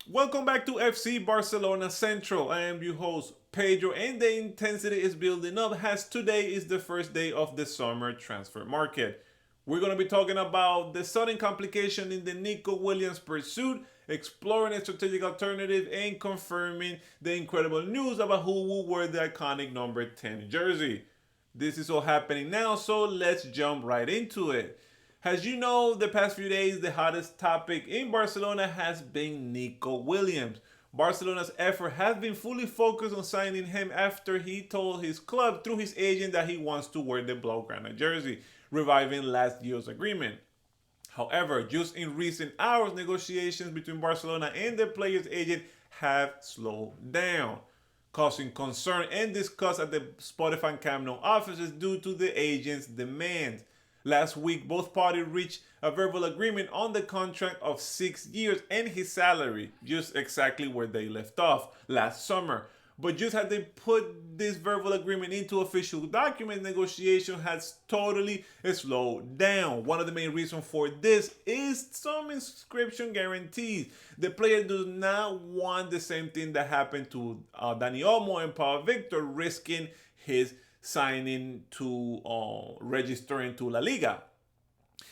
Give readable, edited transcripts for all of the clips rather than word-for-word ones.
Welcome back to FC Barcelona Central. I am your host, Pedro, and the intensity is building up as today is the first day of the summer transfer market. We're going to be talking about the sudden complication in the Nico Williams pursuit, exploring a strategic alternative, and confirming the incredible news about who will wear the iconic number 10 jersey. This is all happening now, so let's jump right into it. As you know, the past few days, the hottest topic in Barcelona has been Nico Williams. Barcelona's effort has been fully focused on signing him after he told his club through his agent that he wants to wear the Blaugrana jersey, reviving last year's agreement. However, just in recent hours, negotiations between Barcelona and the player's agent have slowed down, causing concern and disgust at the Spotify Camp Nou offices due to the agent's demands. Last week, both parties reached a verbal agreement on the contract of 6 years and his salary, just exactly where they left off last summer. But just as they put this verbal agreement into official document, negotiation has totally slowed down. One of the main reasons for this is some inscription guarantees. The player does not want the same thing that happened to Dani Olmo and Paul Victor, risking his signing to registering to La Liga.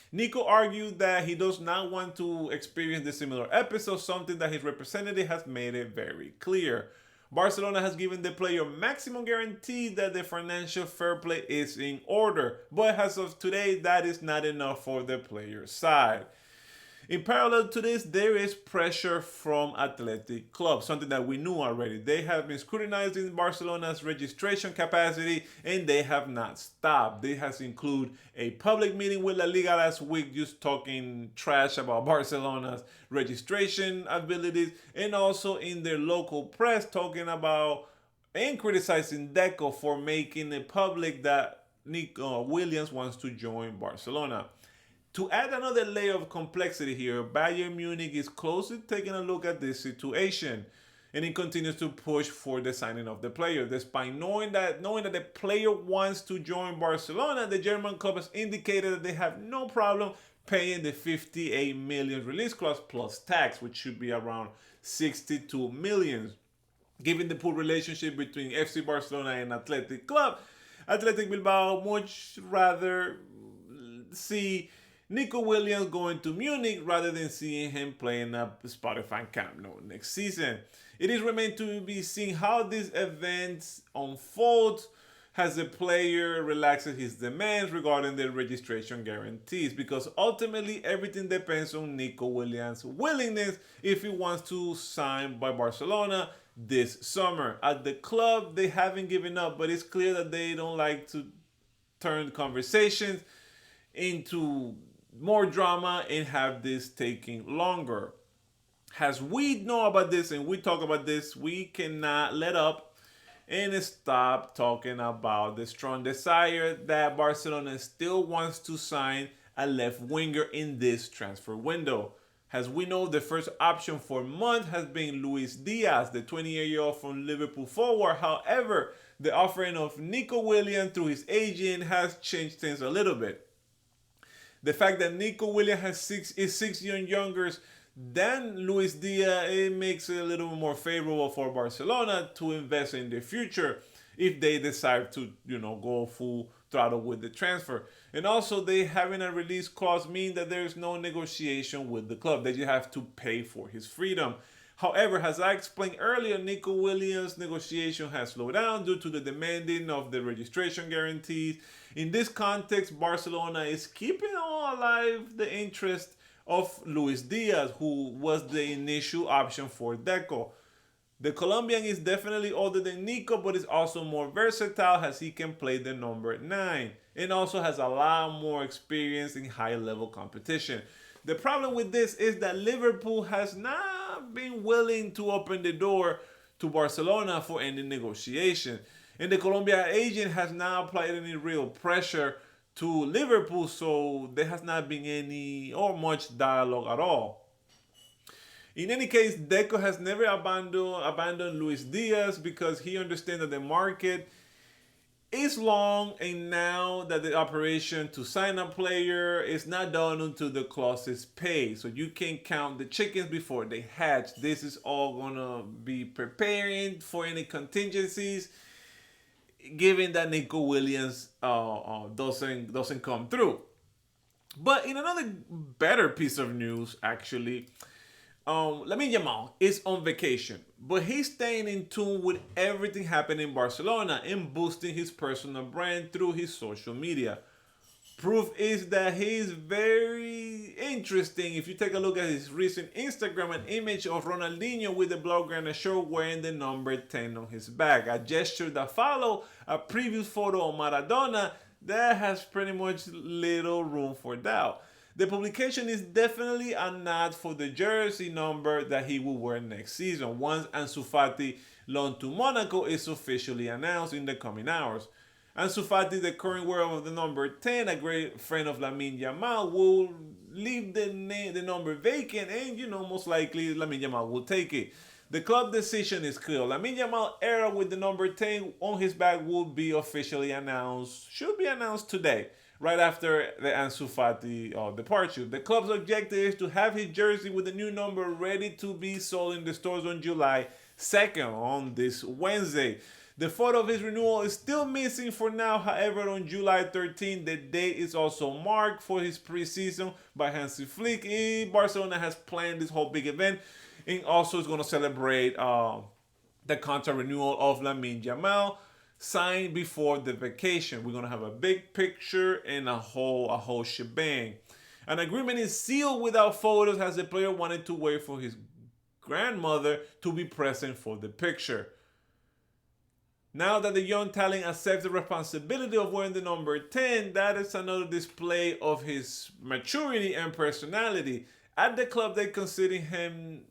Nico argued that he does not want to experience the similar episode, something that his representative has made it very clear. Barcelona has given the player maximum guarantee that the financial fair play is in order, but as of today, that is not enough for the player's side. In parallel to this, there is pressure from athletic clubs, something that we knew already. They have been scrutinizing Barcelona's registration capacity and they have not stopped. This has included a public meeting with La Liga last week just talking trash about Barcelona's registration abilities, and also in their local press talking about and criticizing Deco for making it public that Nico Williams wants to join Barcelona. To add another layer of complexity here, Bayern Munich is closely taking a look at this situation, and it continues to push for the signing of the player. Despite knowing that the player wants to join Barcelona, the German club has indicated that they have no problem paying the 58 million release clause plus tax, which should be around 62 million. Given the poor relationship between FC Barcelona and Athletic Club, Athletic Bilbao much rather see Nico Williams going to Munich rather than seeing him playing at Spotify Camp Nou next season. It is remained to be seen how these events unfold as the player relaxes his demands regarding the registration guarantees, because ultimately everything depends on Nico Williams' willingness if he wants to sign by Barcelona this summer. At the club, they haven't given up, but it's clear that they don't like to turn conversations into more drama and have this taking longer. As we know about this and we talk about this, we cannot let up and stop talking about the strong desire that Barcelona still wants to sign a left winger in this transfer window. As we know, the first option for months has been Luis Diaz, the 28-year-old from Liverpool forward. However, the offering of Nico Williams through his agent has changed things a little bit. The fact that Nico Williams is 6 years younger than Luis Diaz, it makes it a little more favorable for Barcelona to invest in the future if they decide to, go full throttle with the transfer. And also, they having a release clause mean that there is no negotiation with the club. They just have to pay for his freedom. However, as I explained earlier, Nico Williams' negotiation has slowed down due to the demanding of the registration guarantees. In this context, Barcelona is keeping alive the interest of Luis Diaz, who was the initial option for Deco. The Colombian is definitely older than Nico, but is also more versatile as he can play the number 9 and also has a lot more experience in high level competition. The problem with this is that Liverpool has not been willing to open the door to Barcelona for any negotiation. And the Colombia agent has not applied any real pressure to Liverpool, so there has not been any or much dialogue at all. In any case, Deco has never abandoned Luis Diaz because he understands that the market It's long, and now that the operation to sign a player is not done until the clause is paid. So you can count the chickens before they hatch. This is all gonna be preparing for any contingencies, given that Nico Williams doesn't come through. But in another better piece of news, actually, Lamin Yamal is on vacation, but he's staying in tune with everything happening in Barcelona and boosting his personal brand through his social media. Proof is that he's very interesting. If you take a look at his recent Instagram, an image of Ronaldinho with the Blaugrana shirt wearing the number 10 on his back, a gesture that followed a previous photo of Maradona that has pretty much little room for doubt. The publication is definitely a nod for the jersey number that he will wear next season, once Ansu Fati loan to Monaco is officially announced in the coming hours. Ansu Fati, the current wearer of the number 10, a great friend of Lamin Yamal, will leave the number vacant, and most likely Lamin Yamal will take it. The club decision is clear. Lamin Yamal era with the number 10 on his back will be officially announced, should be announced today, right after the Ansu Fati departure. The club's objective is to have his jersey with the new number ready to be sold in the stores on July 2nd, on this Wednesday. The photo of his renewal is still missing for now. However, on July 13th, the date is also marked for his preseason by Hansi Flick. Barcelona has planned this whole big event, and also is going to celebrate the contract renewal of Lamin Yamal, signed before the vacation. We're gonna have a big picture and a whole shebang. An agreement is sealed without photos, as the player wanted to wait for his grandmother to be present for the picture. Now that the young talent accepts the responsibility of wearing the number 10, that is another display of his maturity and personality. At the club, they consider him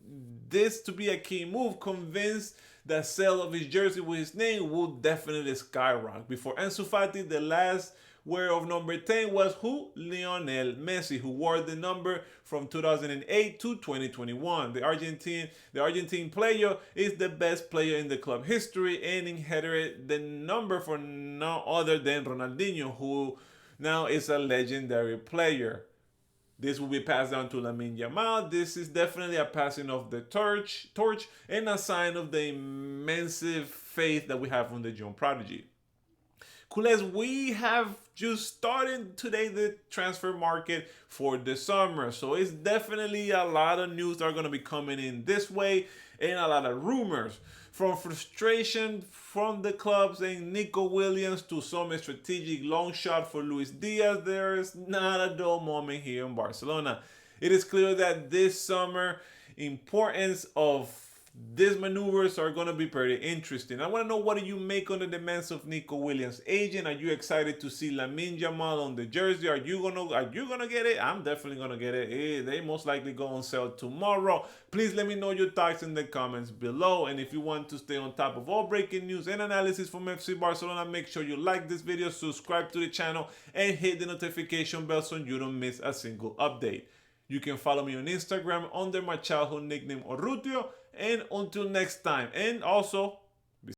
this to be a key move, convinced that sale of his jersey with his name will definitely skyrocket. Before Ansu Fati, the last wearer of number 10 was who? Lionel Messi, who wore the number from 2008 to 2021. The Argentine player is the best player in the club history and inherited the number for no other than Ronaldinho, who now is a legendary player. This will be passed down to Lamin Yamal. This is definitely a passing of the torch and a sign of the immense faith that we have from the young prodigy. Culés, we have just started today the transfer market for the summer. So it's definitely a lot of news that are going to be coming in this way, and a lot of rumors. From frustration from the clubs and Nico Williams to some strategic long shot for Luis Diaz, there is not a dull moment here in Barcelona. It is clear that this summer, importance of these maneuvers are going to be pretty interesting. I want to know, what do you make on the demands of Nico Williams' agent? Are you excited to see Lamin Yamal on the jersey? Are you gonna get it? I'm definitely gonna get it. They most likely go on sale tomorrow. Please let me know your thoughts in the comments below. And if you want to stay on top of all breaking news and analysis from FC Barcelona, make sure you like this video, subscribe to the channel, and hit the notification bell so you don't miss a single update. You can follow me on Instagram under my childhood nickname Orrutio. And until next time, and also